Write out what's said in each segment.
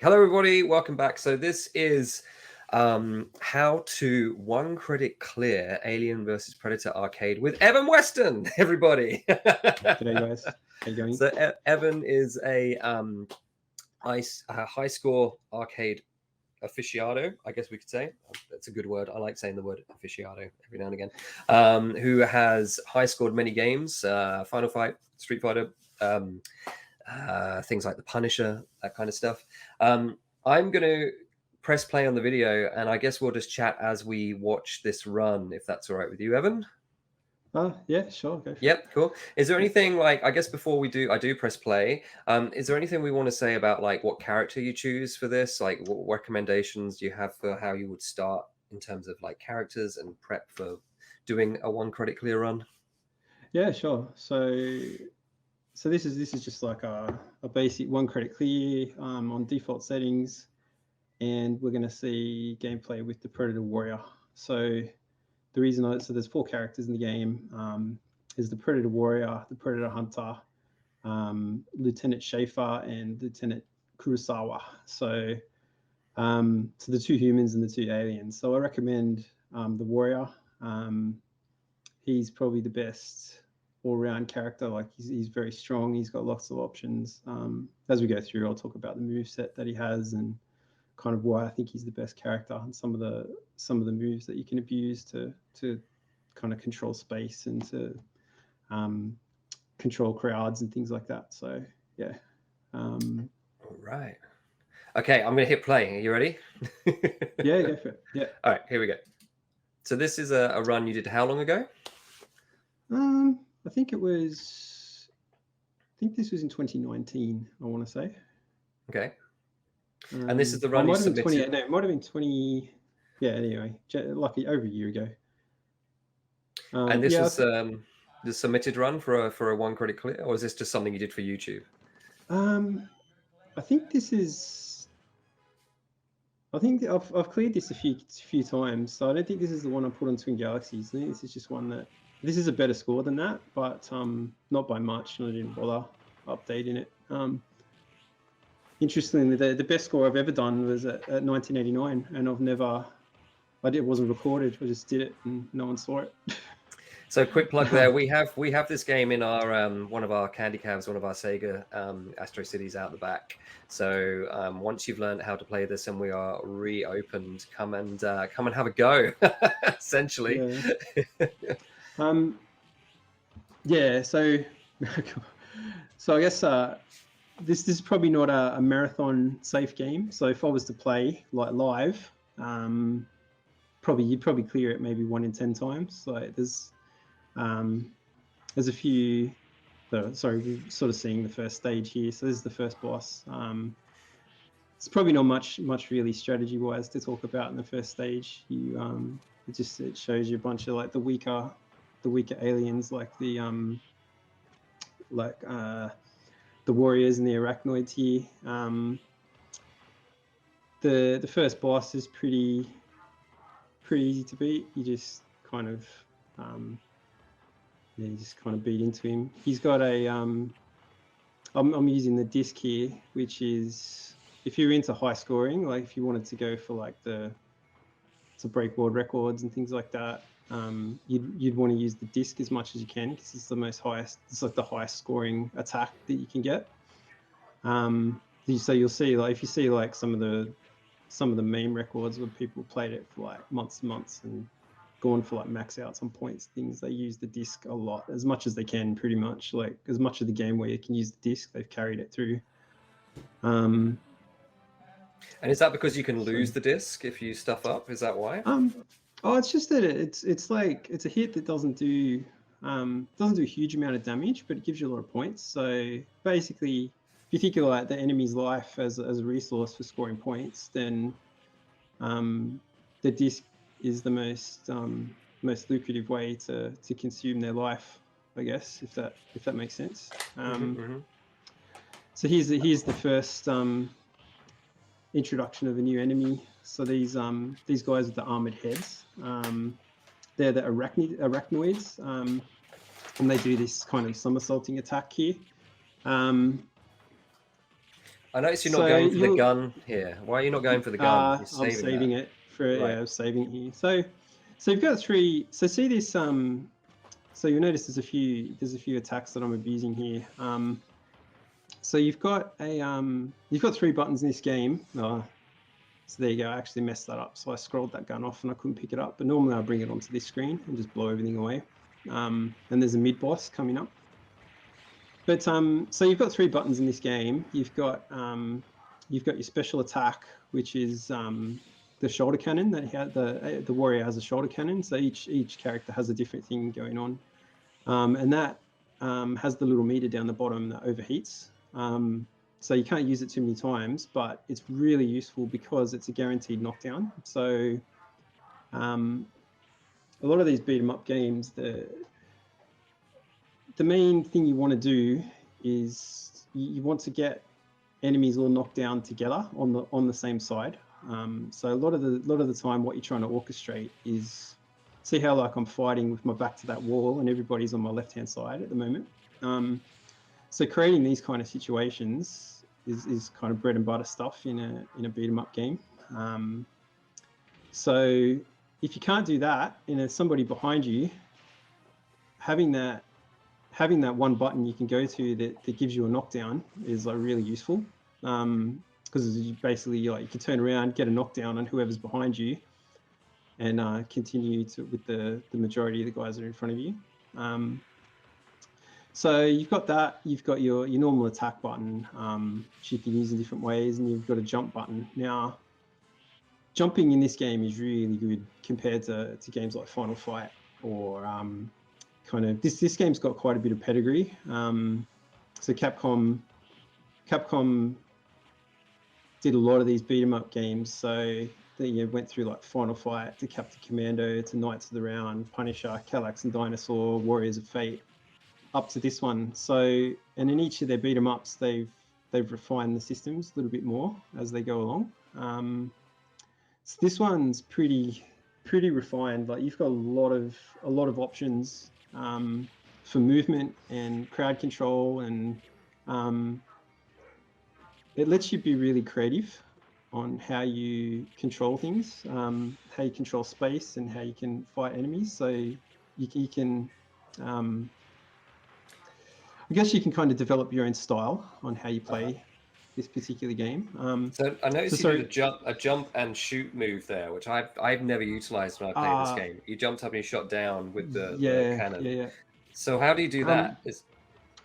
Hello, everybody. Welcome back. So this is how to one credit clear Alien versus Predator arcade with Evan Weston. Everybody. G'day, guys. How you going? So Evan is a high score arcade aficionado, I guess we could say. That's a good word. I like saying the word aficionado every now and again. Who has high scored many games, Final Fight, Street Fighter, things like The Punisher, that kind of stuff. I'm going to press play on the video, and I guess we'll just chat as we watch this run, if that's all right with you, Evan. Yeah, sure. Go for Yep, it. cool. Is there anything I guess before I do press play, is there anything we want to say about what character you choose for this? What recommendations do you have for how you would start in terms of characters and prep for doing a one credit clear run? Yeah, sure. So this is just like a basic one credit clear on default settings, and we're going to see gameplay with the Predator Warrior. So the reason so there's 4 characters in the game. Is the Predator Warrior, the Predator Hunter, Lieutenant Schaefer, and Lieutenant Kurosawa. So the 2 humans and the 2 aliens. So I recommend the Warrior. He's probably the best all-round character. He's very strong. He's got lots of options. As we go through, I'll talk about the moveset that he has and kind of why I think he's the best character and some of the moves that you can abuse to kind of control space and to control crowds and things like that. So yeah. All right. Okay, I'm going to hit play. Are you ready? Yeah, go for it. Yeah. All right, here we go. So this is a run you did how long ago? I think this was in 2019, I want to say. Okay. And this is the run you submitted? No, it might have been 20... Yeah, anyway, like over a year ago. And this was the submitted run for a one credit clear, or is this just something you did for YouTube? I think I've cleared this a few times, so I don't think this is the one I put on Twin Galaxies. I think this is just one that... This is a better score than that, but not by much, and I didn't bother updating it. Interestingly, the best score I've ever done was at 1989, and it wasn't recorded. I just did it, and no one saw it. So quick plug there. We have this game in our one of our candy cabs, one of our Sega Astro Cities out the back. So once you've learned how to play this and we are reopened, come and have a go. Essentially. Yeah. So I guess this is probably not a marathon safe game. So if I was to play live, you'd probably clear it maybe 1 in 10 times. Like there's a few. We're sort of seeing the first stage here. So this is the first boss. It's probably not much really strategy wise to talk about in the first stage. It shows you a bunch of the weaker aliens, like the warriors and the arachnoids here. The first boss is pretty easy to beat. You just kind of beat into him. He's got a I'm using the disc here, which is, if you're into high scoring, like if you wanted to go for to break world records and things like that, you'd want to use the disc as much as you can, because it's the highest scoring attack that you can get. So you'll see, if you see some of the meme records where people played it for months and months and gone for max outs on points, things, they use the disc a lot, as much as they can, pretty much. As much of the game where you can use the disc, they've carried it through. And is that because you can lose the disc if you stuff up? Is that why? It's just that it's a hit that doesn't do a huge amount of damage, but it gives you a lot of points. So basically, if you think of the enemy's life as a resource for scoring points, then the disc is the most lucrative way to consume their life, I guess, if that makes sense. So here's the first introduction of a new enemy. So these guys with the armored heads, they're the arachnoids, and they do this kind of somersaulting attack here. I noticed you're not So going for the you'll gun here. Why are you not going for the gun? You're I'm saving saving that. it for Right. I'm saving it here. So you've got three. So see this so you'll notice there's a few attacks that I'm abusing here. So you've got three buttons in this game. So there you go. I actually messed that up. So I scrolled that gun off and I couldn't pick it up. But normally I bring it onto this screen and just blow everything away. And there's a mid boss coming up. But so you've got three buttons in this game. You've got your special attack, which is the shoulder cannon. The warrior has a shoulder cannon. So each character has a different thing going on, and that has the little meter down the bottom that overheats. So you can't use it too many times, but it's really useful because it's a guaranteed knockdown. So a lot of these beat 'em up games, the main thing you want to do is you want to get enemies all knocked down together on the same side. So a lot of the time, what you're trying to orchestrate is see how like I'm fighting with my back to that wall and everybody's on my left hand side at the moment. So creating these kind of situations is kind of bread and butter stuff in a beat 'em up game. So if you can't do that, somebody behind you, having that one button you can go to that gives you a knockdown is like really useful, because you basically you can turn around, get a knockdown on whoever's behind you, and continue with the majority of the guys that are in front of you. So you've got that. You've got your normal attack button, which you can use in different ways, and you've got a jump button. Now, jumping in this game is really good compared to games like Final Fight or kind of this game's got quite a bit of pedigree. So Capcom did a lot of these beat 'em up games. So they went through like Final Fight to Captain Commando to Knights of the Round, Punisher, Kallax and Dinosaur, Warriors of Fate, up to this one. So, and in each of their beat 'em ups, they've refined the systems a little bit more as they go along. So this one's pretty refined. Like you've got a lot of options for movement and crowd control, and it lets you be really creative on how you control things, how you control space, and how you can fight enemies. So you can, I guess you can kind of develop your own style on how you play this particular game. So I noticed you did a jump and shoot move there, which I've never utilized when I played this game. You jumped up and you shot down with the cannon. Yeah. So how do you do that?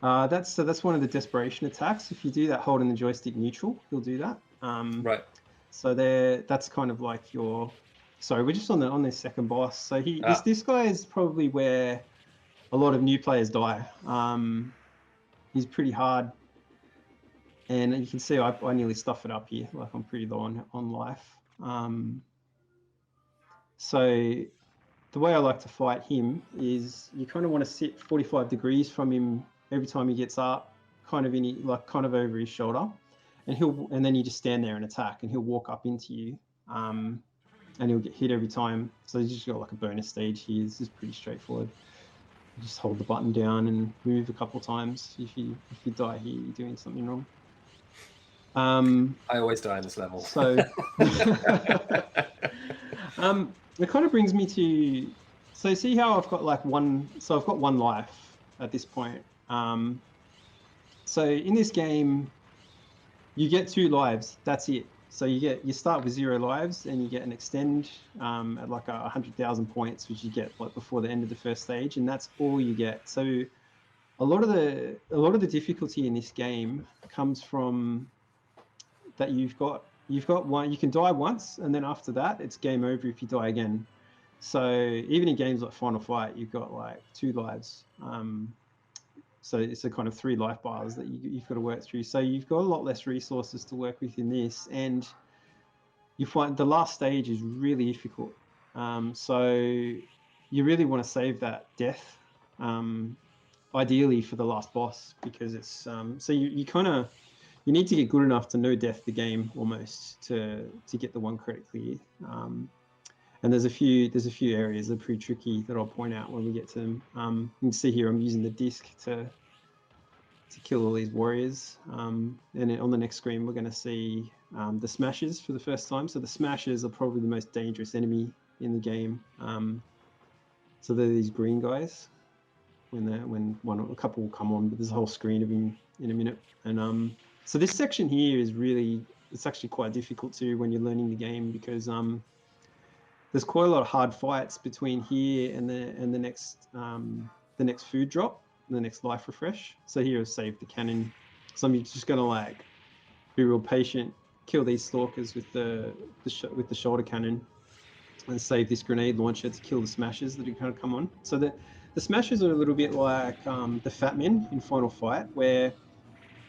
That's one of the desperation attacks. If you do that holding the joystick neutral, you'll do that. Right. So that's kind of like your. Sorry, we're just on this second boss. So this guy is probably where a lot of new players die. He's pretty hard, and you can see I nearly stuff it up here. Like I'm pretty low on life. So the way I like to fight him is you kind of want to sit 45 degrees from him every time he gets up, kind of over his shoulder, and then you just stand there and attack, and he'll walk up into you, and he'll get hit every time. So you just got like a bonus stage here. This is pretty straightforward. You just hold the button down and move a couple times. If you die here, you're doing something wrong. I always die in this level. So it kind of brings me to, so see how I've got like I've got one life at this point. So in this game, you get 2 lives. That's it. So you start with 0 lives, and you get an extend at like 100,000 points, which you get like before the end of the first stage, and that's all you get. So a lot of the difficulty in this game comes from that you've got one. You can die once, and then after that, it's game over if you die again. So even in games like Final Fight, you've got like 2 lives. So it's a kind of 3 life bars that you've got to work through. So you've got a lot less resources to work with in this, and you find the last stage is really difficult. So you really want to save that death, ideally for the last boss, because it's so you need to get good enough to no death the game almost to get the 1 credit clear. And there's a few areas that are pretty tricky that I'll point out when we get to them. You can see here I'm using the disc to kill all these warriors. And then on the next screen, we're going to see the smashers for the first time. So the smashers are probably the most dangerous enemy in the game. So they're these green guys. When a couple will come on, but there's a whole screen of him in a minute. And so this section here is really, it's actually quite difficult too when you're learning the game, because there's quite a lot of hard fights between here and the next food drop, the next life refresh. So here I've saved the cannon. So I'm just gonna like be real patient, kill these stalkers with the shoulder cannon, and save this grenade launcher to kill the smashers that are going to come on. So the smashers are a little bit like the fat men in Final Fight, where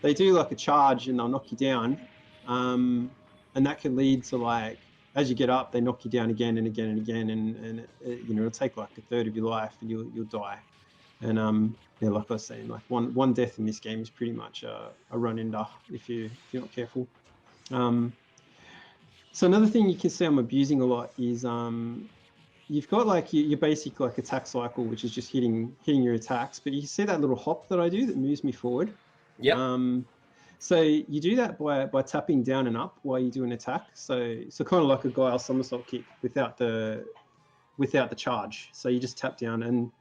they do like a charge and they'll knock you down, and that can lead to, like, as you get up, they knock you down again and again and again, and it'll take like a third of your life and you'll die. And yeah, like I was saying, like one death in this game is pretty much a run-ender if you're not careful. So another thing you can see I'm abusing a lot is you've got like your basic like attack cycle, which is just hitting your attacks, but you see that little hop that I do that moves me forward. Yep. So you do that by tapping down and up while you do an attack. So kind of like a guile somersault kick without the charge. So you just tap down, and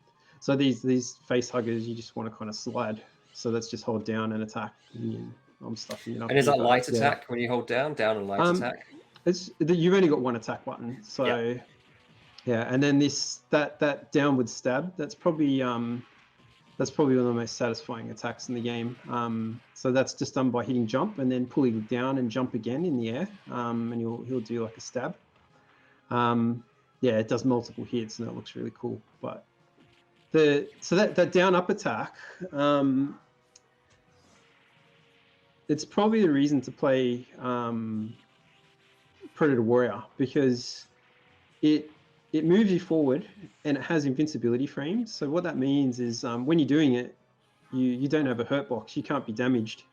so these face huggers, you just want to kind of slide. So let's just hold down and attack. And I'm stuffing it up. And is that light attack when you hold down and light attack? You've only got one attack button. So yeah, and then that downward stab, that's probably one of the most satisfying attacks in the game. So that's just done by hitting jump and then pulling down and jump again in the air, and he'll do like a stab. Yeah, it does multiple hits and it looks really cool. But that down up attack, it's probably the reason to play Predator Warrior, because it moves you forward and it has invincibility frames. So what that means is when you're doing it, you don't have a hurt box. You can't be damaged.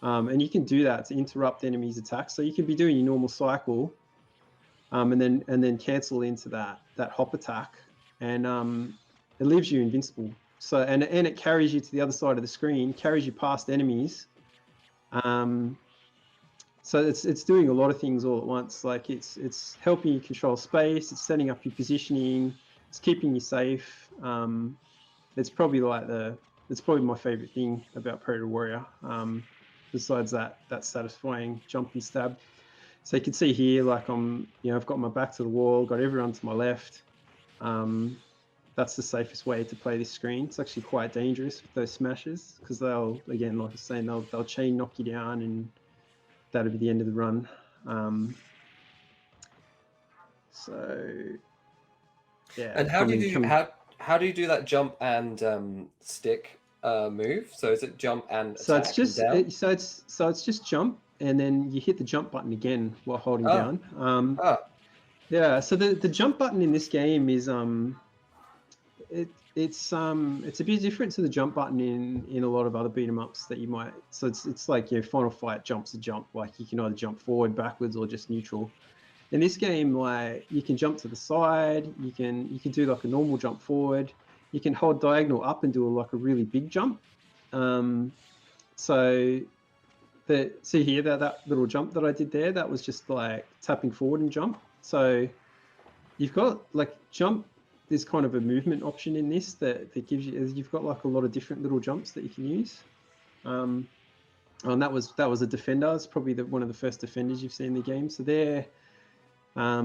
And you can do that to interrupt enemies' attacks. So you can be doing your normal cycle and then cancel into that hop attack, and it leaves you invincible. So and it carries you to the other side of the screen, carries you past enemies. So it's doing a lot of things all at once. Like it's helping you control space, it's setting up your positioning, it's keeping you safe. It's probably my favorite thing about Predator Warrior. Besides that satisfying jump and stab. So you can see here, like I've got my back to the wall, got everyone to my left. That's the safest way to play this screen. It's actually quite dangerous with those smashes, because they'll, again, like I was saying, they'll chain knock you down, and that'll be the end of the run. So yeah. And how do you do that jump and stick move? So is it jump and so attack it's just and down? so it's just jump, and then you hit the jump button again while holding down. Yeah. So the jump button in this game is it's a bit different to the jump button in a lot of other beat 'em ups that you might. So it's like your Final Fight jump's a jump. Like you can either jump forward, backwards, or just neutral. In this game, like you can jump to the side. You can do like a normal jump forward. You can hold diagonal up and do like a really big jump. So see here that little jump that I did there, that was just like tapping forward and jump. So you've got like jump. There's kind of a movement option in this that gives you've got like a lot of different little jumps that you can use. And that was a defender. It's probably one of the first defenders you've seen in the game. So they're a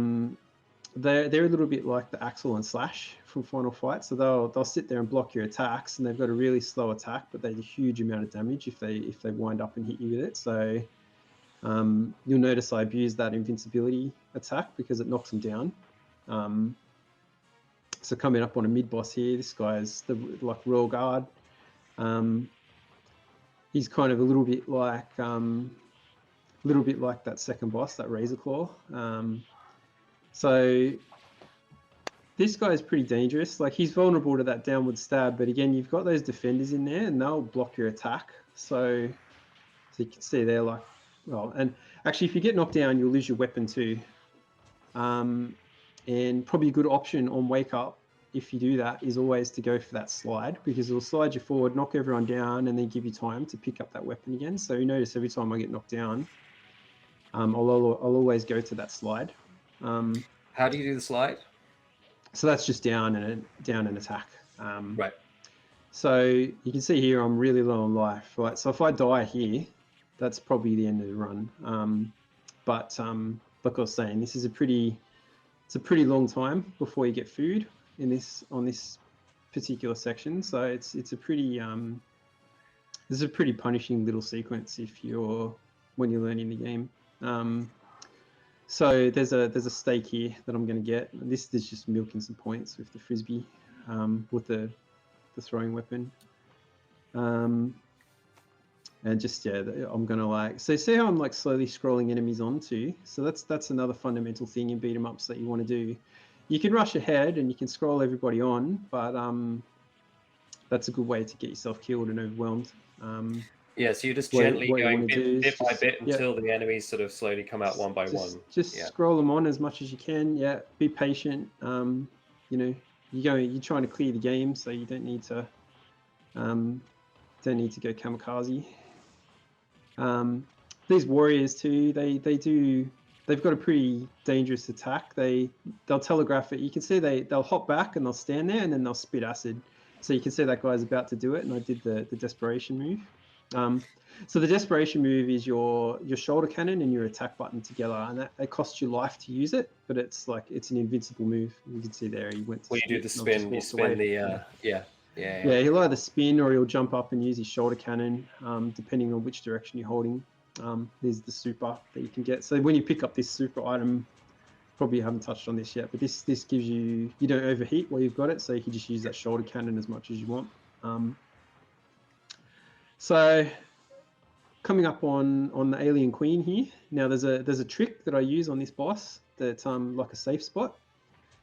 little bit like the Axel and Slash from Final Fight. So they'll sit there and block your attacks, and they've got a really slow attack, but they do a huge amount of damage if they wind up and hit you with it. So you'll notice I abuse that invincibility attack because it knocks them down. So coming up on a mid boss here, this guy is like Royal Guard. He's kind of a little bit like that second boss, that Razor Claw. So this guy is pretty dangerous. Like he's vulnerable to that downward stab, but again, you've got those defenders in there, and they'll block your attack. So you can see there, like, well, and actually, if you get knocked down, you'll lose your weapon too. And probably a good option on wake up if you do that, is always to go for that slide, because it'll slide you forward, knock everyone down, and then give you time to pick up that weapon again. So you notice every time I get knocked down, I'll always go to that slide. How do you do the slide? So that's just down and attack. Right. So you can see here I'm really low on life, right? So if I die here, that's probably the end of the run. But like I was saying, it's a pretty long time before you get food on this particular section. So it's a pretty this is a pretty punishing little sequence when you're learning the game. So there's a stake here that I'm going to get. This is just milking some points with the frisbee, with the throwing weapon. And just, I'm going to so see how I'm slowly scrolling enemies onto. So that's another fundamental thing in beat 'em ups that you want to do. You can rush ahead and you can scroll everybody on, but that's a good way to get yourself killed and overwhelmed. Yeah, so you're just gently going bit by just, bit until the enemies sort of slowly come out one by one. Just scroll them on as much as you can. Yeah, be patient. You're trying to clear the game, so you don't need to go kamikaze. These warriors too, they've got a pretty dangerous attack. They'll telegraph it. You can see they'll hop back and they'll stand there and then they'll spit acid. So you can see that guy's about to do it, and I did the desperation move. So the desperation move is your shoulder cannon and your attack button together, and that costs you life to use it, but it's an invincible move. You can see there he went to you do the spin, you spin the yeah. He'll either spin or he'll jump up and use his shoulder cannon, depending on which direction you're holding. There's the super that you can get. So when you pick up this super item, probably haven't touched on this yet, but this gives you don't overheat while you've got it, so you can just use that shoulder cannon as much as you want. So coming up on the alien queen here. Now there's a trick that I use on this boss that's like a safe spot.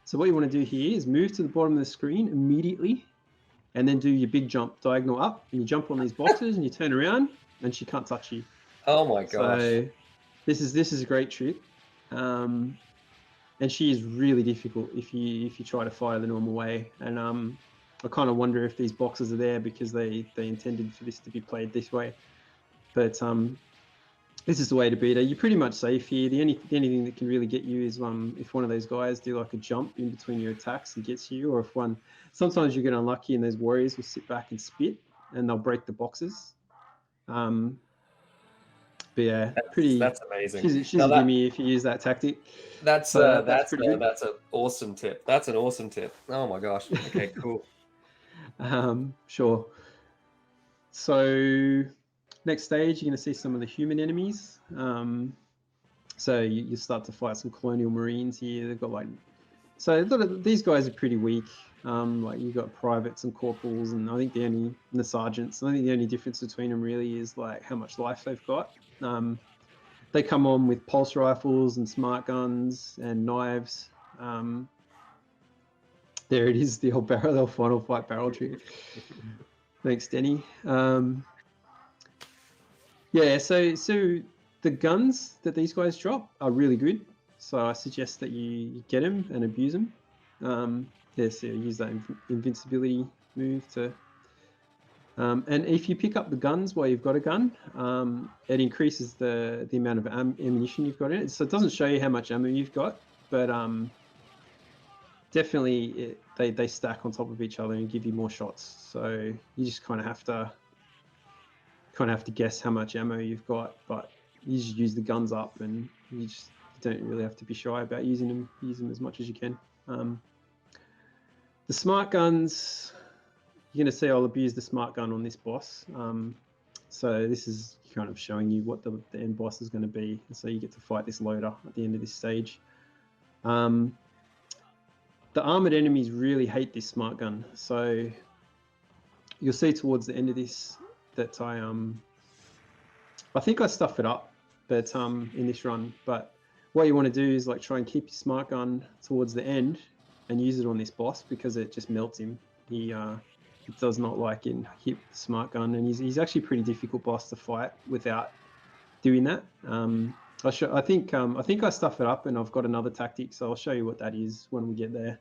So what you want to do here is move to the bottom of the screen immediately, and then do your big jump diagonal up, and you jump on these boxes and you turn around and she can't touch you. Oh my gosh. So this is a great trick. And she is really difficult if you try to fight her the normal way. And I kind of wonder if these boxes are there because they intended for this to be played this way. But this is the way to beat her. You're pretty much safe here. The only thing that can really get you is if one of those guys do like a jump in between your attacks and gets you, or if sometimes you get unlucky and those warriors will sit back and spit and they'll break the boxes. But yeah, that's amazing. She's a gimme if you use that tactic. That's an awesome tip. That's an awesome tip. Oh my gosh. Okay, cool. Sure. So next stage, you're going to see some of the human enemies. So you start to fight some colonial marines here. They've got these guys are pretty weak. You've got privates and corporals, and I think the sergeants. I think the only difference between them really is how much life they've got. They come on with pulse rifles and smart guns and knives. There it is, the old final fight barrel trick. Thanks, Denny. So the guns that these guys drop are really good. So I suggest that you get them and abuse them. So use that invincibility move to. And if you pick up the guns while you've got a gun, it increases the amount of ammunition you've got in it. So it doesn't show you how much ammo you've got, but definitely they stack on top of each other and give you more shots. So you just kind of have to guess how much ammo you've got, but you just use the guns up, and you don't really have to be shy about using them. Use them as much as you can. The smart guns, you're going to see I'll abuse the smart gun on this boss. So this is kind of showing you what the end boss is going to be. So you get to fight this loader at the end of this stage. The armored enemies really hate this smart gun. So you'll see towards the end of this that I think I stuff it up, but in this run. But what you want to do is try and keep your smart gun towards the end and use it on this boss, because it just melts him. He does not hit the smart gun, and he's actually a pretty difficult boss to fight without doing that. I think I stuff it up, and I've got another tactic, so I'll show you what that is when we get there.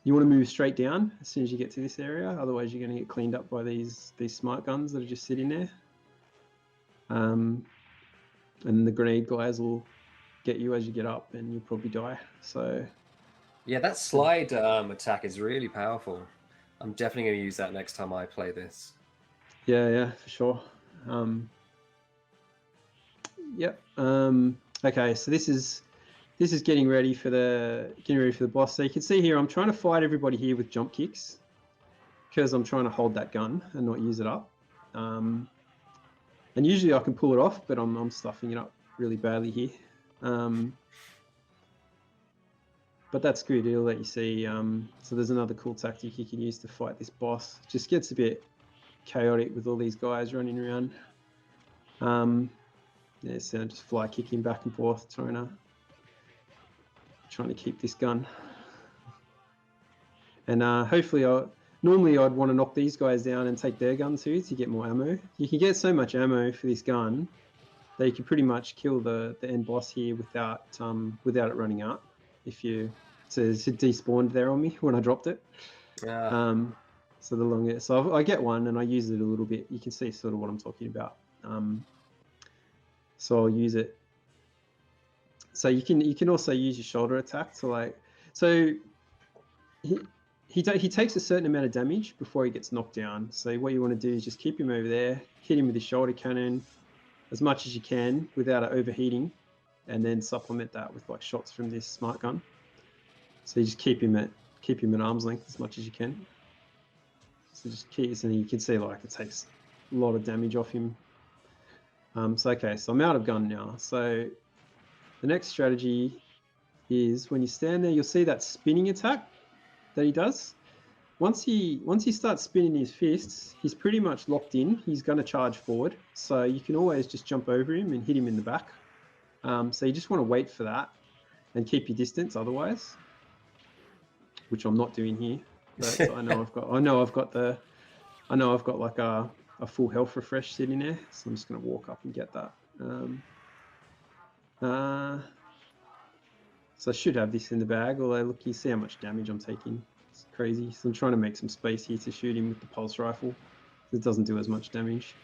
You want to move straight down as soon as you get to this area. Otherwise, you're going to get cleaned up by these smart guns that are just sitting there. And the grenade guys will get you as you get up, and you'll probably die. So yeah, that slide attack is really powerful. I'm definitely going to use that next time I play this. Yeah, for sure. Yep. Okay, so this is getting ready for the boss. So you can see here, I'm trying to fight everybody here with jump kicks because I'm trying to hold that gun and not use it up. And usually I can pull it off, but I'm stuffing it up really badly here. But that's good. It'll let you see. So there's another cool tactic you can use to fight this boss. It just gets a bit chaotic with all these guys running around. Yeah, so I'm just fly kicking back and forth, trying to keep this gun. And hopefully, normally I'd want to knock these guys down and take their gun too to get more ammo. You can get so much ammo for this gun that you can pretty much kill the end boss here without it running out. So it despawned there on me when I dropped it. Yeah. So I get one and I use it a little bit. You can see sort of what I'm talking about. So I'll use it. So you can also use your shoulder attack to like. So he takes a certain amount of damage before he gets knocked down. So what you want to do is just keep him over there, hit him with his shoulder cannon as much as you can without it overheating, and then supplement that with like shots from this smart gun. So you just keep him at arm's length as much as you can. So just and you can see like it takes a lot of damage off him. So I'm out of gun now. So the next strategy is when you stand there, you'll see that spinning attack that he does. Once he starts spinning his fists, he's pretty much locked in. He's going to charge forward. So you can always just jump over him and hit him in the back. So you just want to wait for that and keep your distance otherwise, which I'm not doing here. But I know I've got like a full health refresh sitting there, so I'm just going to walk up and get that. So I should have this in the bag, although look, you see how much damage I'm taking. It's crazy. So I'm trying to make some space here to shoot him with the pulse rifle. It doesn't do as much damage.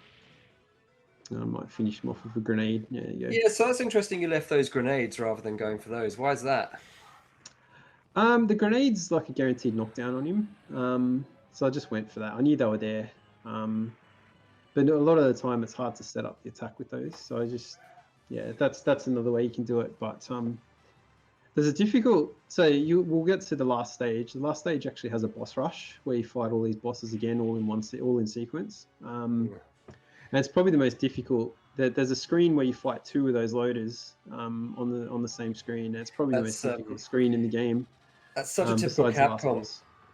I might finish him off with a grenade. There you go. Yeah, so that's interesting you left those grenades rather than going for those. Why is that? The grenade's like a guaranteed knockdown on him. So I just went for that. I knew they were there. But a lot of the time it's hard to set up the attack with those. So that's another way you can do it. But there's a difficult. So we'll get to the last stage. The last stage actually has a boss rush where you fight all these bosses again, all in sequence. And it's probably the most difficult. There's a screen where you fight two of those loaders on the same screen. And it's probably the most difficult screen in the game. That's such a typical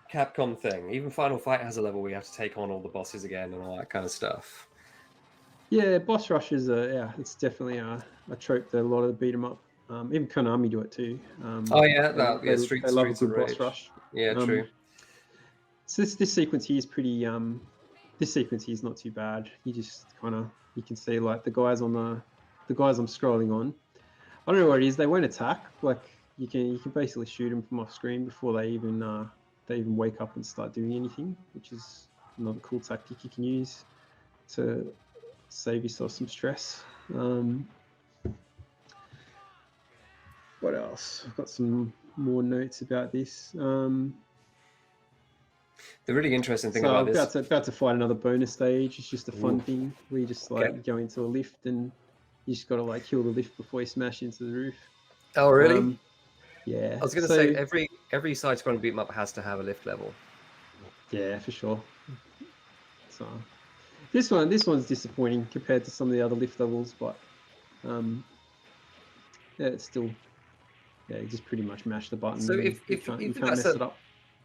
Capcom thing. Even Final Fight has a level where you have to take on all the bosses again and all that kind of stuff. Yeah, boss rushes it's definitely a trope that a lot of the beat 'em up. Even Konami do it too. Streets love a of good Rage. boss rush. Yeah, true. So this sequence here is pretty. This sequence here is not too bad. You just you can see like the guys I'm scrolling on. I don't know what it is. They won't attack. Like you can basically shoot them from off screen before they even wake up and start doing anything, which is another cool tactic you can use to save yourself some stress. What else? I've got some more notes about this. The really interesting thing about this. So about to fight another bonus stage. It's just a fun thing where you just go into a lift and you just got to like kill the lift before you smash into the roof. Oh really? Yeah. I was going to say every side-scrolling beat 'em up has to have a lift level. Yeah, for sure. So this one's disappointing compared to some of the other lift levels, but it's still you just pretty much mash the button. So if you can't mess it up.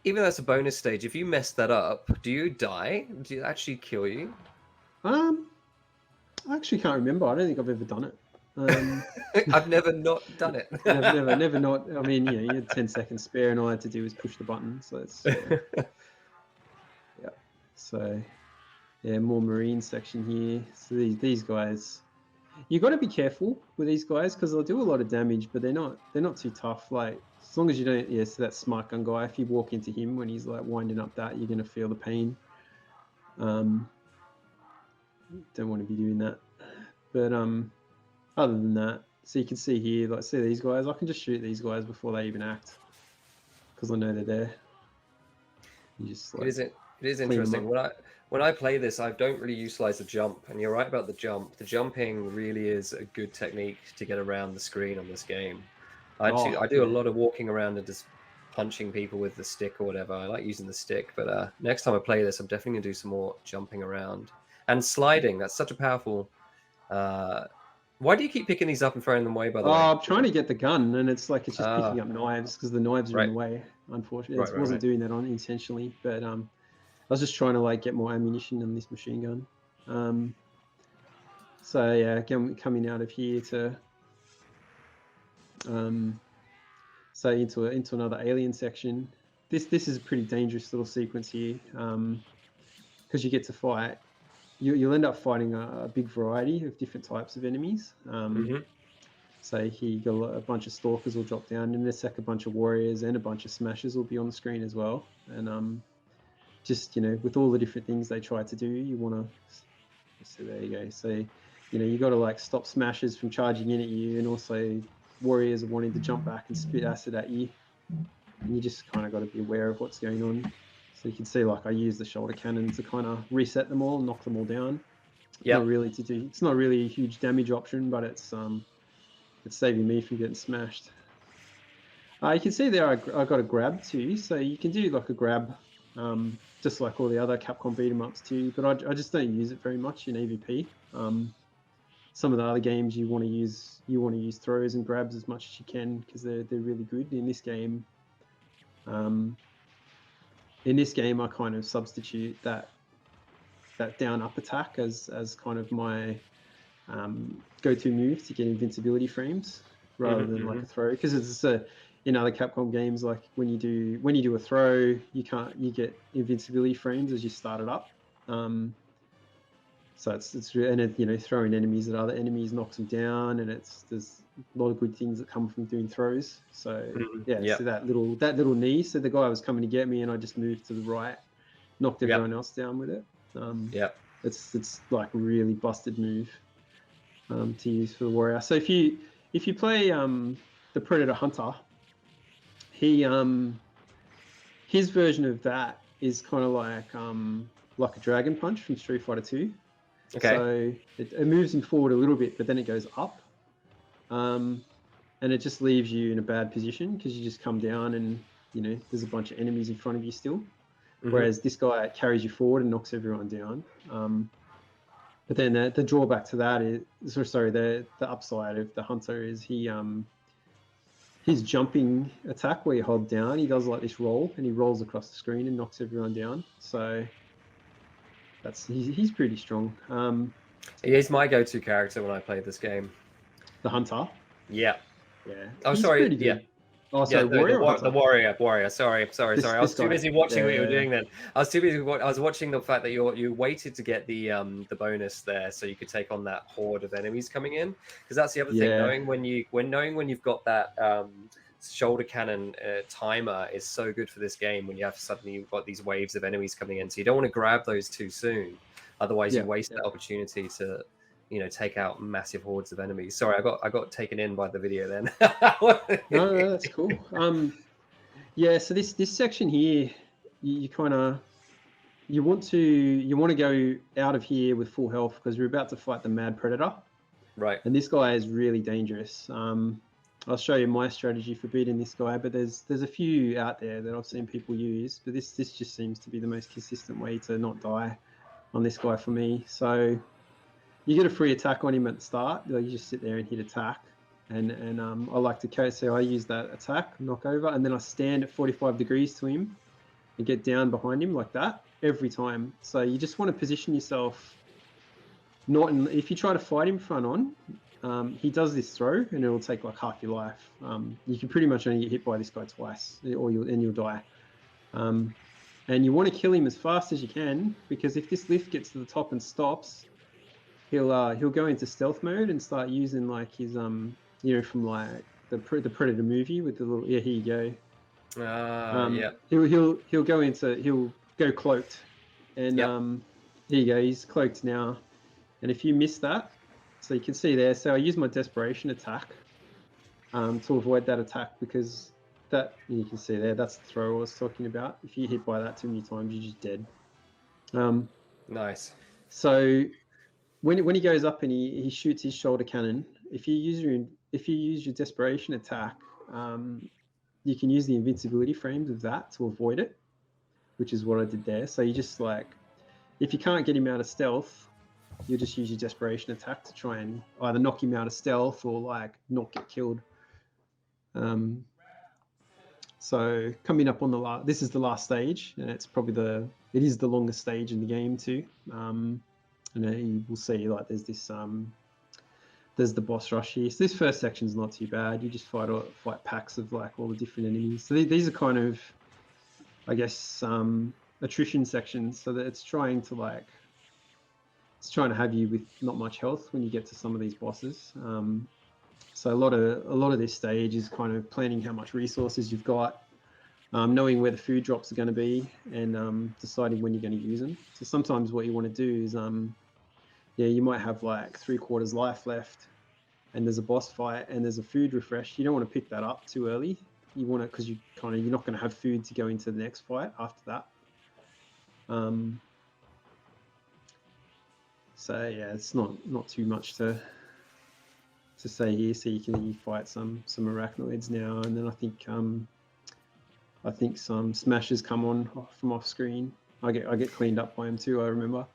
Even though that's a bonus stage, if you mess that up, do you die? Do it actually kill you? I actually can't remember. I don't think I've ever done it. I've never not done it. never not. I mean, you had 10 seconds spare, and all I had to do was push the button. So it's So more marine section here. So these guys, You got to be careful with these guys because they'll do a lot of damage, but they're not too tough. Like as long as you don't, yeah. So that smart gun guy, if you walk into him when he's like winding up that, you're gonna feel the pain. Don't want to be doing that. But other than that, so you can see here, like see these guys. I can just shoot these guys before they even act because I know they're there. You just like, it is interesting. When I play this, I don't really utilize the jump, and you're right about the jump. The jumping really is a good technique to get around the screen on this game. I do a lot of walking around and just punching people with the stick or whatever. I like using the stick, but next time I play this, I'm definitely gonna do some more jumping around and sliding. That's such a powerful. Why do you keep picking these up and throwing them away? By the way, I'm trying to get the gun, and it's like it's just picking up knives because the knives are in the way. Unfortunately, it wasn't doing that on intentionally, but I was just trying to like get more ammunition on this machine gun. So yeah, again, coming out of here to so into another alien section. This is a pretty dangerous little sequence here because you get to fight. You'll end up fighting a big variety of different types of enemies. So here you got a bunch of stalkers will drop down, and in a sec a bunch of warriors and a bunch of smashers will be on the screen as well. And just with all the different things they try to do, you want to. So there you go. So you got to like stop smashers from charging in at you, and also warriors are wanting to jump back and spit acid at you. And you just kind of got to be aware of what's going on. So you can see, like, I use the shoulder cannon to kind of reset them all, knock them all down. Yeah. It's not really a huge damage option, but it's saving me from getting smashed. You can see there I got a grab too, so you can do like a grab, just like all the other Capcom beat 'em ups too. But I just don't use it very much in EVP. Some of the other games you want to use throws and grabs as much as you can because they're really good. In this game, I kind of substitute that down up attack as kind of my go-to move to get invincibility frames rather than like a throw, because it's in other Capcom games, like when you do a throw, you get invincibility frames as you start it up. So throwing enemies at other enemies knocks them down, and there's a lot of good things that come from doing throws. So so that little knee. So the guy was coming to get me, and I just moved to the right, knocked everyone else down with it. It's like a really busted move to use for the warrior. So if you play the Predator Hunter, his version of that is kind of like a Dragon Punch from Street Fighter 2. Okay. So it moves him forward a little bit, but then it goes up, and it just leaves you in a bad position because you just come down and there's a bunch of enemies in front of you still. Whereas this guy carries you forward and knocks everyone down. But then the drawback to that is, the upside of the Hunter is his jumping attack where you hold down, he does like this roll and he rolls across the screen and knocks everyone down. So he's pretty strong. He's my go-to character when I play this game. The Hunter? Yeah. Yeah. Oh, sorry. Yeah. Oh, sorry, the warrior. Sorry. I was too busy watching what you were doing then. I was too busy. I was watching the fact that you waited to get the bonus there, so you could take on that horde of enemies coming in. Because that's the other thing. Knowing when you've got that shoulder cannon timer is so good for this game. When you've got these waves of enemies coming in, so you don't want to grab those too soon. Otherwise, you waste that opportunity to take out massive hordes of enemies. Sorry, I got taken in by the video then. No, that's cool. So this section here, you want to go out of here with full health because we're about to fight the Mad Predator. Right. And this guy is really dangerous. I'll show you my strategy for beating this guy, but there's a few out there that I've seen people use, but this just seems to be the most consistent way to not die on this guy for me. So you get a free attack on him at the start. Like you just sit there and hit attack, and I like to so I use that attack, knock over, and then I stand at 45 degrees to him and get down behind him like that every time. So you just want to position yourself. If you try to fight him front on, he does this throw and it'll take like half your life. You can pretty much only get hit by this guy twice, or you'll die. And you want to kill him as fast as you can, because if this lift gets to the top and stops, he'll go into stealth mode and start using like his from like the Predator movie with the little here you go. Yeah. He'll go cloaked, and Yep. here you go. He's cloaked now, and if you miss that, so you can see there. So I use my desperation attack to avoid that attack, because that you can see there. That's the throw I was talking about. If you hit by that too many times, you're just dead. Nice. So when he goes up and he shoots his shoulder cannon, if you use your desperation attack, you can use the invincibility frames of that to avoid it, which is what I did there. So you just like, if you can't get him out of stealth, you just use your desperation attack to try and either knock him out of stealth or like not get killed. So coming up on this is the last stage, and it's probably it is the longest stage in the game too. And you will see like there's this there's the boss rush here. So this first section is not too bad. You just fight packs of like all the different enemies. So these are kind of, I guess, attrition sections. So that it's trying to have you with not much health when you get to some of these bosses. So a lot of this stage is kind of planning how much resources you've got, knowing where the food drops are going to be, and deciding when you're going to use them. So sometimes what you want to do is, you might have like 3/4 life left, and there's a boss fight and there's a food refresh. You don't want to pick that up too early. You want to, because you're not going to have food to go into the next fight after that. So yeah, it's not too much to say here. So you fight some arachnoids now, and then I think some smashes come on from off screen. I get cleaned up by him too, I remember.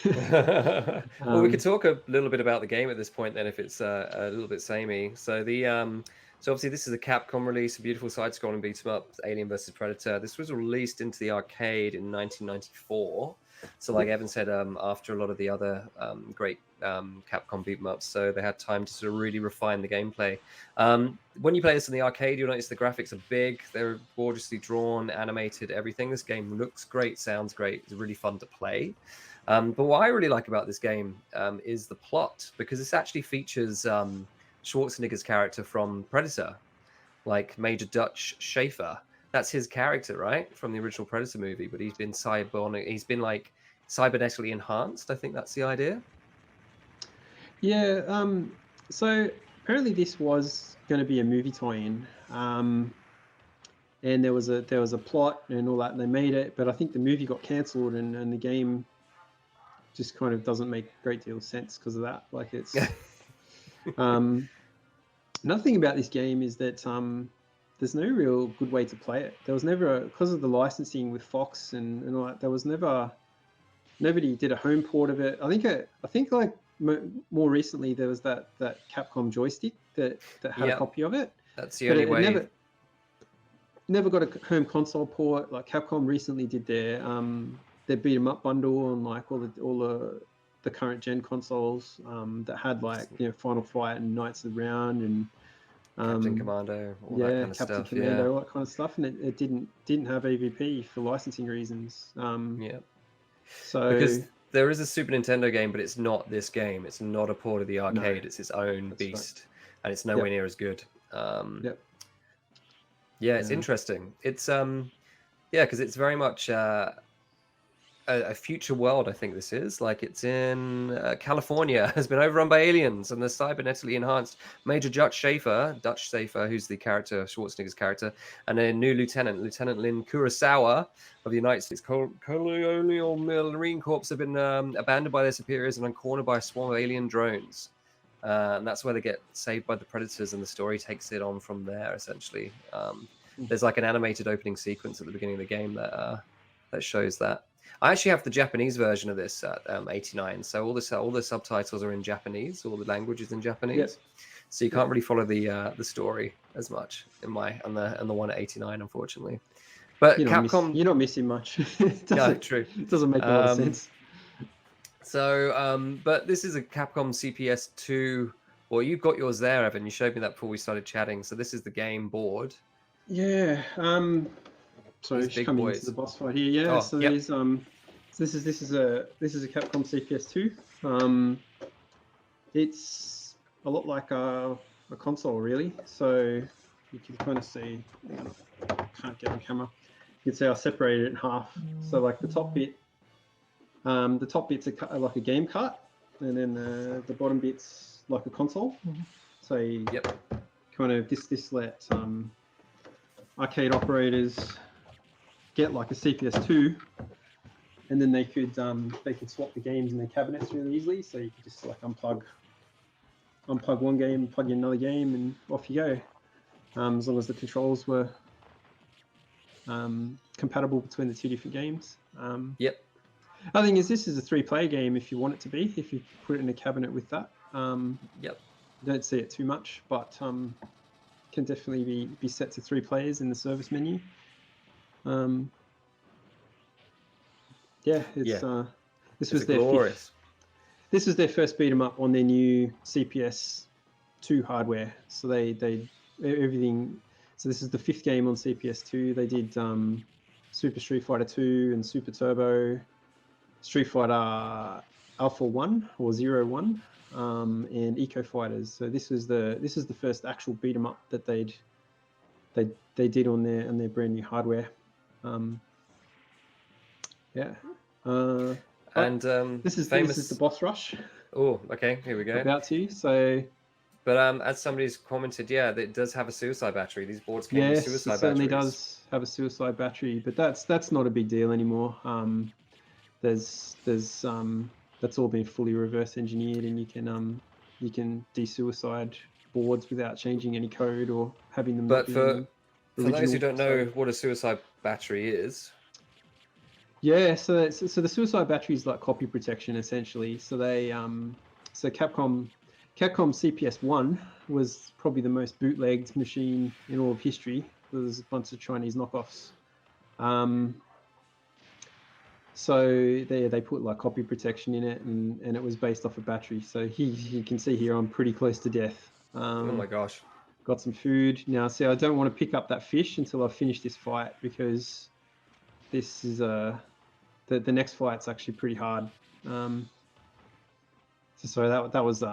Well, we could talk a little bit about the game at this point then, if it's a little bit samey. So so obviously this is a Capcom release, a beautiful side-scrolling beat-em-up, Alien vs Predator. This was released into the arcade in 1994. So like Evan said, after a lot of the other great Capcom beat-em-ups, so they had time to sort of really refine the gameplay. When you play this in the arcade, you'll notice the graphics are big, they're gorgeously drawn, animated, everything. This game looks great, sounds great, it's really fun to play. But what I really like about this game is the plot, because this actually features Schwarzenegger's character from Predator, like Major Dutch Schaefer. That's his character, right, from the original Predator movie, but he's been like cybernetically enhanced. I think that's the idea. Yeah. So apparently this was going to be a movie tie-in, and there was a plot and all that, and they made it, but I think the movie got cancelled, and the game just kind of doesn't make a great deal of sense because of that. Like it's another thing about this game is that there's no real good way to play it. There was never, because of the licensing with Fox and all that, there was nobody did a home port of it. I think like more recently there was that Capcom joystick that had a copy of it. That's the only way. It never got a home console port. Like Capcom recently did their beat 'em up bundle on like all the current gen consoles that had like Final Fight and Knights of the Round and Captain Commando, all that kind of Captain stuff. Commando, all that kind of stuff, and it didn't have AVP for licensing reasons. So because there is a Super Nintendo game, but it's not this game. It's not a port of the arcade. No, it's its own beast, right. And it's nowhere near as good. It's interesting. It's because it's very much a future world. I think this is like it's in California, has been overrun by aliens, and the cybernetically enhanced Major Dutch Schaefer, who's the character, Schwarzenegger's character, and a new Lieutenant Lin Kurosawa of the United States Colonial Marine Corps have been abandoned by their superiors and uncornered by a swarm of alien drones. And that's where they get saved by the Predators, and the story takes it on from there, essentially. There's like an animated opening sequence at the beginning of the game that shows that. I actually have the Japanese version of this at 89, so all the subtitles are in Japanese, all the languages in Japanese, so you can't really follow the story as much on the one at 89, unfortunately. But Capcom, you're not missing much. True. It doesn't make a lot of sense. So, but this is a Capcom CPS2. Well, you've got yours there, Evan. You showed me that before we started chatting. So this is the game board. Yeah. So just coming into the boss fight here. Yeah. There's this is a Capcom CPS2. It's a lot like a console, really. So you can kind of see, can't get on camera. You can see I separated it in half. So like the top bit's like a game cart, and then the bottom bit's like a console. So you kind of this let arcade operators get like a CPS2, and then they could swap the games in the cabinets really easily. So you could just like unplug one game, plug in another game, and off you go. As long as the controls were compatible between the two different games. I think this is a 3-player game if you want it to be. If you put it in a cabinet with that. Don't see it too much, but can definitely be set to 3 players in the service menu. This was their glorious. This was their first beat 'em up on their new CPS 2 hardware. So they everything. So this is the 5th game on CPS 2. They did Super Street Fighter 2 and Super Turbo, Street Fighter Alpha 1 or 01, and Eco Fighters. So this is the first actual beat 'em up that they did on their brand new hardware. This is the boss rush. Oh, okay, here we go. About to. So, but as somebody's commented, it does have a suicide battery. These boards came with suicide batteries. It certainly does have a suicide battery, but that's not a big deal anymore. There's that's all been fully reverse engineered, and you can de-suicide boards without changing any code or having them. But for those who don't know what a suicide battery is. Yeah, so the suicide battery is like copy protection essentially. So they Capcom CPS 1 was probably the most bootlegged machine in all of history. There's a bunch of Chinese knockoffs. So they put like copy protection in it, and it was based off a battery. So you can see here I'm pretty close to death. Oh my gosh. Got some food. Now, see, I don't want to pick up that fish until I finish this fight, because this is the next fight's actually pretty hard. So that was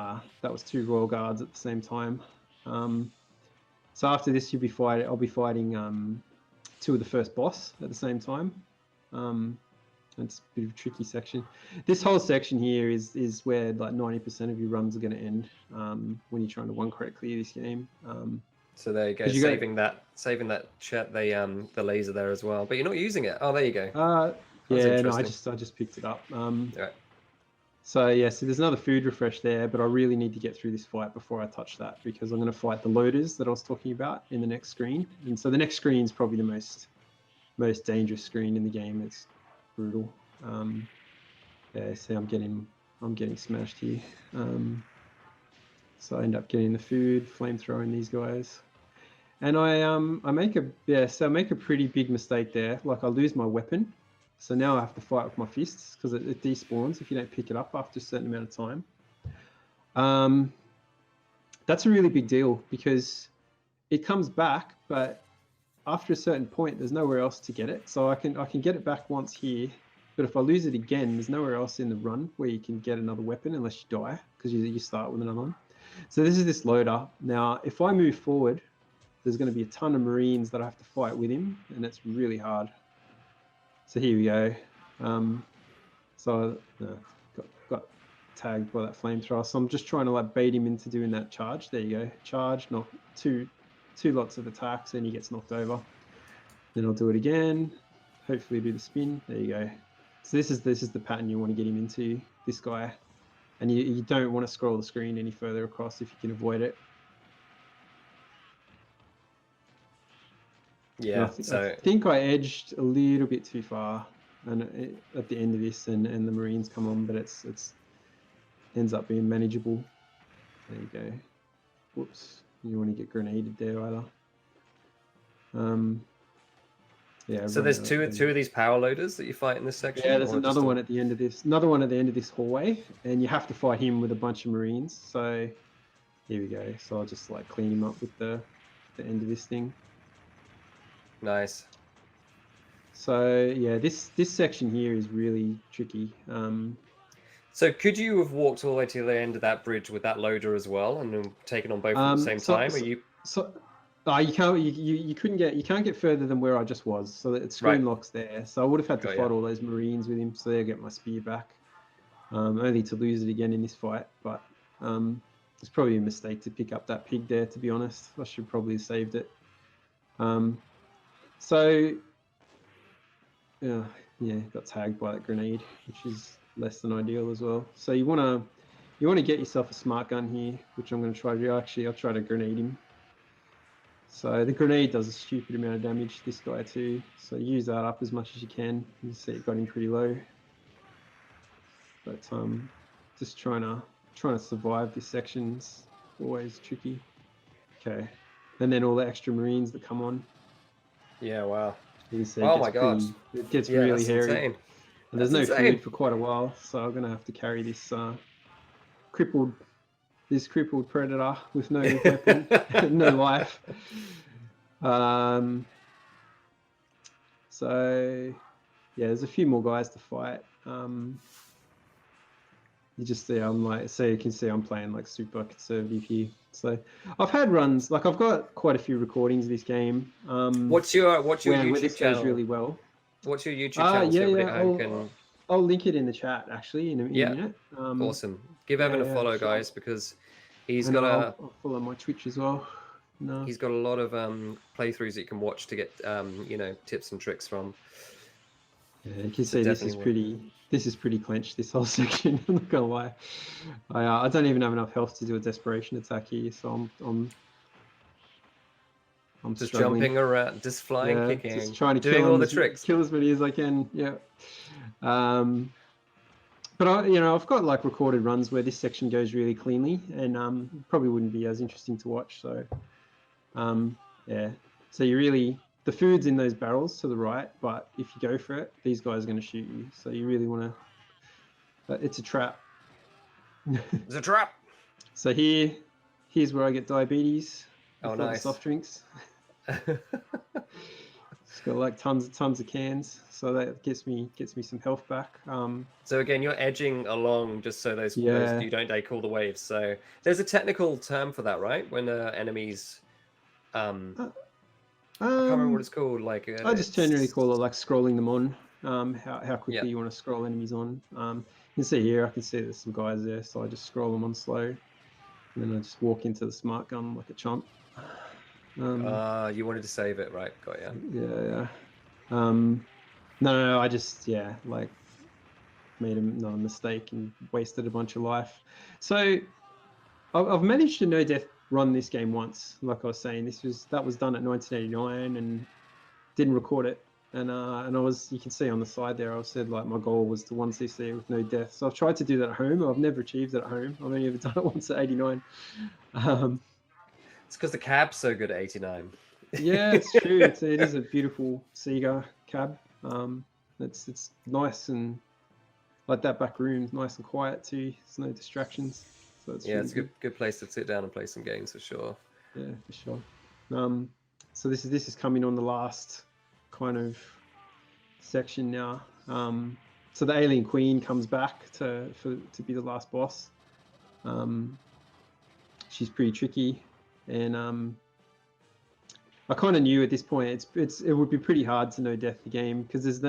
2 Royal Guards at the same time. So after this, I'll be fighting 2 of the first boss at the same time. It's a bit of a tricky section. This whole section here is where like 90% of your runs are going to end when you're trying to 1-credit clear this game. So there you go, saving that chat, the laser there as well. But you're not using it. Oh, there you go. Yeah, no, I just picked it up. Right. So there's another food refresh there, but I really need to get through this fight before I touch that, because I'm going to fight the loaders that I was talking about in the next screen. And so the next screen is probably the most dangerous screen in the game. It's brutal. See, I'm getting smashed here. So I end up getting the food, flamethrowing these guys, and I make a pretty big mistake there. Like I lose my weapon. So now I have to fight with my fists, because it despawns if you don't pick it up after a certain amount of time. That's a really big deal, because it comes back, but after a certain point, there's nowhere else to get it. So I can get it back once here, but if I lose it again, there's nowhere else in the run where you can get another weapon unless you die, because you start with another one. So this is this loader. Now, if I move forward, there's going to be a ton of Marines that I have to fight with him, and it's really hard. So here we go. Got tagged by that flamethrower. So I'm just trying to like bait him into doing that charge. There you go. Charge, knock two lots of attacks, and he gets knocked over. Then I'll do it again. Hopefully do the spin. There you go. So this is the pattern you want to get him into, this guy. And you don't want to scroll the screen any further across if you can avoid it. Yeah, I think I edged a little bit too far, and at the end of this, and the Marines come on, but it's ends up being manageable. There you go. Whoops, you want to get grenaded there either. So there's two of these power loaders that you fight in this section. Yeah, there's another one at the end of this. Another one at the end of this hallway, and you have to fight him with a bunch of Marines. So here we go. So I'll just like clean him up with the end of this thing. Nice. So yeah, this section here is really tricky. So could you have walked all the way to the end of that bridge with that loader as well, and then taken on both at the same time? Are you? So, you can't. You couldn't get. You can't get further than where I just was. So it's screen Right. locks there. So I would have had to Got fight ya. all those Marines with him, so they get my spear back. Only to lose it again in this fight. But it's probably a mistake to pick up that pig there. To be honest, I should probably have saved it. So yeah, got tagged by that grenade, which is less than ideal as well. So you want to get yourself a smart gun here, which I'm going to try to do. Actually, I'll try to grenade him. So the grenade does a stupid amount of damage. This guy too. So use that up as much as you can. You see it got him pretty low. But just trying to survive this section's always tricky. Okay, and then all the extra Marines that come on. Yeah. Wow. You can see Oh my God. It gets Yeah, really that's hairy. insane. And there's That's no insane. food for quite a while, so I'm gonna have to carry this crippled predator with no weapon, no life. So yeah, there's a few more guys to fight. You just see, you can see I'm playing like super conservative here. So I've had runs, like I've got quite a few recordings of this game. What's your where YouTube this channel? goes really well. What's your YouTube channel? So everybody at home can... I'll link it in the chat actually in a minute. Awesome. Give Evan a follow, guys, because he's got I'll follow my Twitch as well. No. He's got a lot of playthroughs that you can watch to get tips and tricks from. Yeah, you can see this is pretty clenched, this whole section. I'm not gonna lie. I don't even have enough health to do a desperation attack here, so I'm just struggling. Jumping around, just flying, kicking, just trying to doing all the tricks, kill as many as I can. Yeah. But I've got like recorded runs where this section goes really cleanly, and probably wouldn't be as interesting to watch. So, yeah. So the food's in those barrels to the right, but if you go for it, these guys are going to shoot you. So you really want to. It's a trap. It's a trap. So here's where I get diabetes. Oh, nice. Soft drinks. It's got like tons of cans, so that gets me some health back. So again, you're edging along just so those you don't take all the waves. So there's a technical term for that, right? When enemies, I can't remember what it's called. Like I just generally call it like scrolling them on. How quickly you want to scroll enemies on. You can see here, I can see there's some guys there, so I just scroll them on slow, and then I just walk into the smart gun like a chump. You wanted to save it, right? Got ya. Yeah. No, I just like made another mistake and wasted a bunch of life. So I've managed to no death run this game once. Like I was saying, that was done at 1989 and didn't record it. And you can see on the side there, I said like my goal was to 1cc with no death. So I've tried to do that at home. I've never achieved it at home. I've only ever done it once at 89. It's because the cab's so good at 89. Yeah, it's true. It is a beautiful Sega cab. It's nice, and like that back room's nice and quiet too. There's no distractions. So it's it's a good place to sit down and play some games for sure. Yeah, for sure. So this is coming on the last kind of section now. So the Alien Queen comes back to be the last boss. She's pretty tricky. And I kind of knew at this point it would be pretty hard to no death the game because there's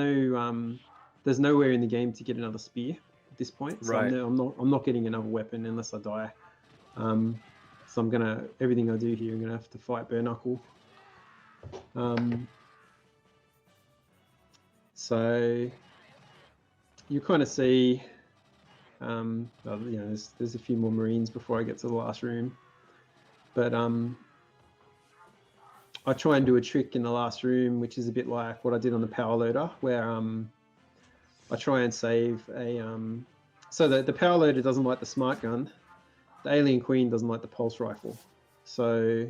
nowhere in the game to get another spear at this point. So right. I'm not getting another weapon unless I die. So everything I do here, I'm gonna have to fight bare knuckle. So you kind of see, there's a few more Marines before I get to the last room. But I try and do a trick in the last room, which is a bit like what I did on the power loader, where I try and save a so the power loader doesn't like the smart gun, the Alien Queen doesn't like the pulse rifle. So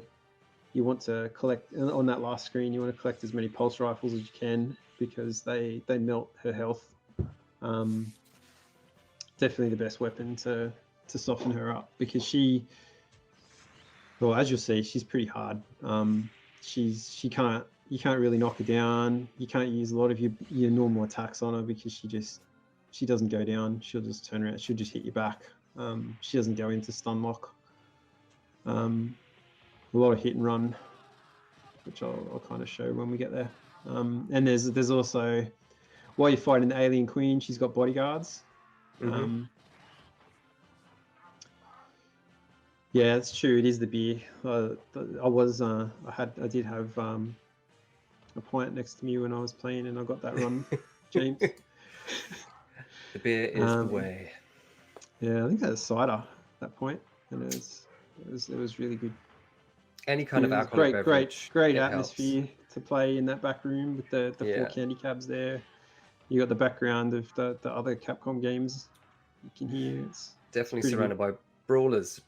you want to collect on that last screen. You want to collect as many pulse rifles as you can because they melt her health. Definitely the best weapon to soften her up because she. Well, as you'll see, she's pretty hard. You can't really knock her down. You can't use a lot of your normal attacks on her because she just she doesn't go down. She'll just turn around. She'll just hit you back. She doesn't go into stun lock. A lot of hit and run, which I'll kind of show when we get there. And there's also, while you're fighting the alien queen, she's got bodyguards. Yeah, it's true. It is the beer. I did have a pint next to me when I was playing, and I got that run, James. The beer is the way. Yeah, I think that was cider at that point, and it was really good. Any kind of alcoholic beverage. Great atmosphere helps to play in that back room with the 4 candy cabs there. You got the background of the other Capcom games. You can hear it's definitely surrounded by brawlers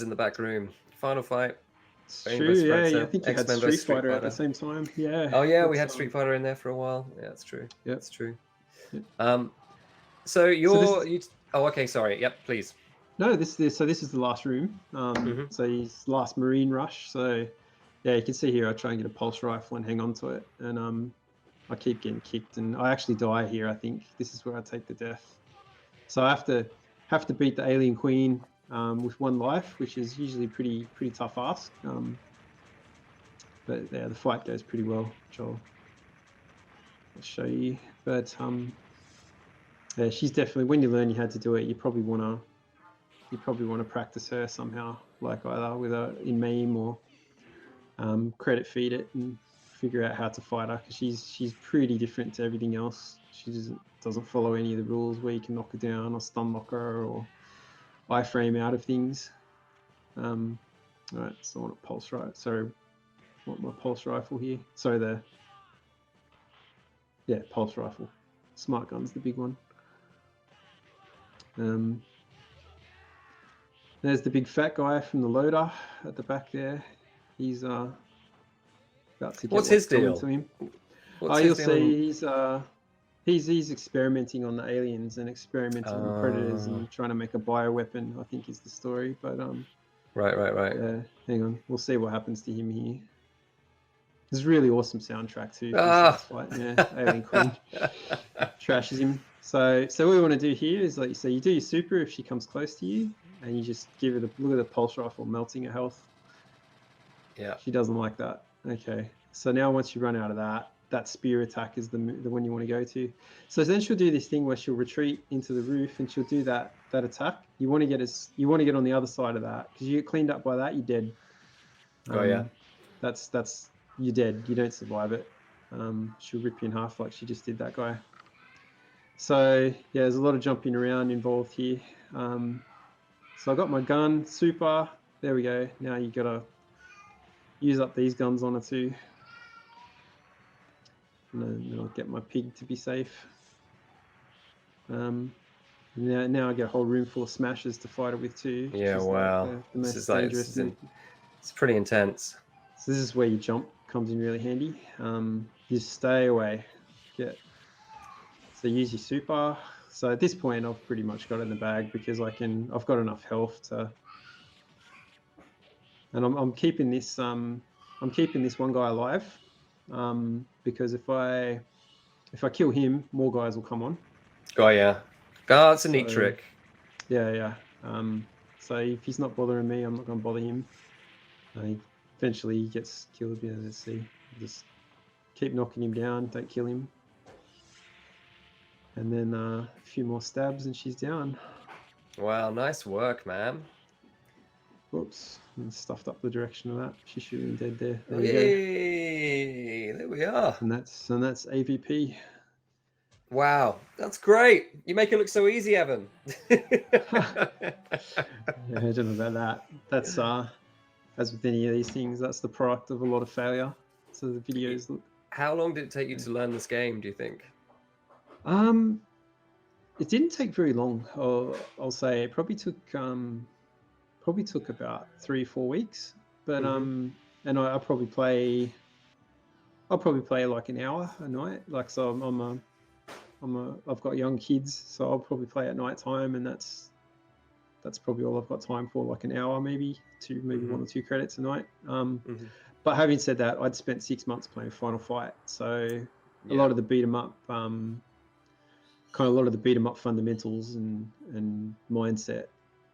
in the back room. Final fight. It's true, yeah. I think you had Street Fighter at the same time. Yeah. Oh yeah, we had Street Fighter in there for a while. Yeah, that's true. Yeah, that's true. Yep. So okay, sorry. Yep, please. No, this is the last room. So his last Marine rush. So yeah, you can see here I try and get a pulse rifle and hang on to it, and I keep getting kicked, and I actually die here. I think this is where I take the death. So I have to beat the alien queen with 1 life, which is usually pretty tough ask. But yeah, the fight goes pretty well, which I'll show you. But yeah, she's definitely, when you learn how to do it, you probably want to practice her somehow, like either with her in meme or credit feed it and figure out how to fight her, because she's pretty different to everything else. She doesn't follow any of the rules where you can knock her down or stun lock her or iframe out of things. All right, so I want a pulse rifle. Sorry, I want my pulse rifle here. Sorry, pulse rifle. Smart gun's the big one. There's the big fat guy from the loader at the back there. He's about to get what's his deal to him. You'll see he's experimenting on the aliens and experimenting on predators and trying to make a bioweapon, I think is the story. But right. Yeah, hang on, we'll see what happens to him here. There's a really awesome soundtrack too. Yeah, alien queen trashes him. So what we want to do here is, like you say, you do your super if she comes close to you, and you just give it a look at the pulse rifle melting her health. Yeah. She doesn't like that. Okay. So now once you run out of that spear attack is the one you want to go to. So then she'll do this thing where she'll retreat into the roof and she'll do that attack. You want to get on the other side of that, because you get cleaned up by that, you're dead. That's you're dead. You don't survive it. She'll rip you in half like she just did that guy. So yeah, there's a lot of jumping around involved here. So I got my gun, super. There we go. Now you gotta use up these guns on her too. And then I'll get my pig to be safe. Now I get a whole room full of smashers to fight her with too. Yeah, wow. The most dangerous. It's pretty intense. So this is where your jump comes in really handy. You stay away. So use your super. So at this point, I've pretty much got it in the bag, because I've got enough health to. And I'm keeping this one guy alive, because if I kill him, more guys will come on. Oh yeah, that's a neat trick. Yeah. So if he's not bothering me, I'm not going to bother him. Eventually he gets killed. Yeah, let's see. Just keep knocking him down. Don't kill him. And then a few more stabs and she's down. Wow, nice work, man. Whoops, and stuffed up the direction of that. She's shooting dead there. Yay! There we are. And that's AVP. Wow, that's great. You make it look so easy, Evan. Yeah, I don't know about that. That's as with any of these things, that's the product of a lot of failure. So the videos look. How long did it take you to learn this game, do you think? It didn't take very long. I'll say it probably took about 3-4 weeks. But and I'll probably play like an hour a night. Like, so I've got young kids, so I'll probably play at night time, and that's probably all I've got time for, like an hour, maybe 1 or 2 credits a night. But having said that, I'd spent 6 months playing Final Fight, so a lot of the beat 'em up kind of a lot of the beat 'em up fundamentals and mindset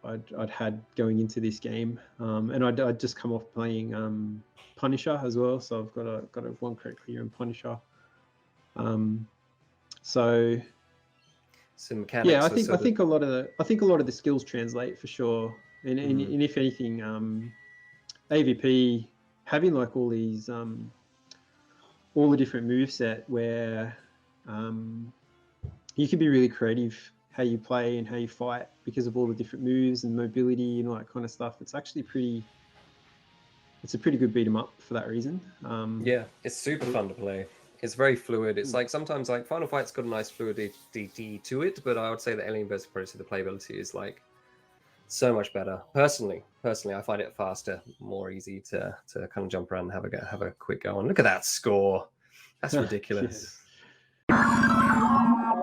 I'd had going into this game, and I'd just come off playing Punisher as well, so I've got a 1 credit clear in Punisher. So some mechanics. yeah, I think a lot of the skills translate for sure, and if anything, AVP having like all these all the different moveset where you can be really creative how you play and how you fight because of all the different moves and mobility and all that kind of stuff. It's actually it's a pretty good beat 'em up for that reason. Yeah, it's super fun to play. It's very fluid. It's like sometimes like Final Fight's got a nice fluidity to it, but I would say that Alien vs Predator, the playability is like so much better. Personally, I find it faster, more easy to kind of jump around and have a quick go on. Look at that score. That's ridiculous. Yeah.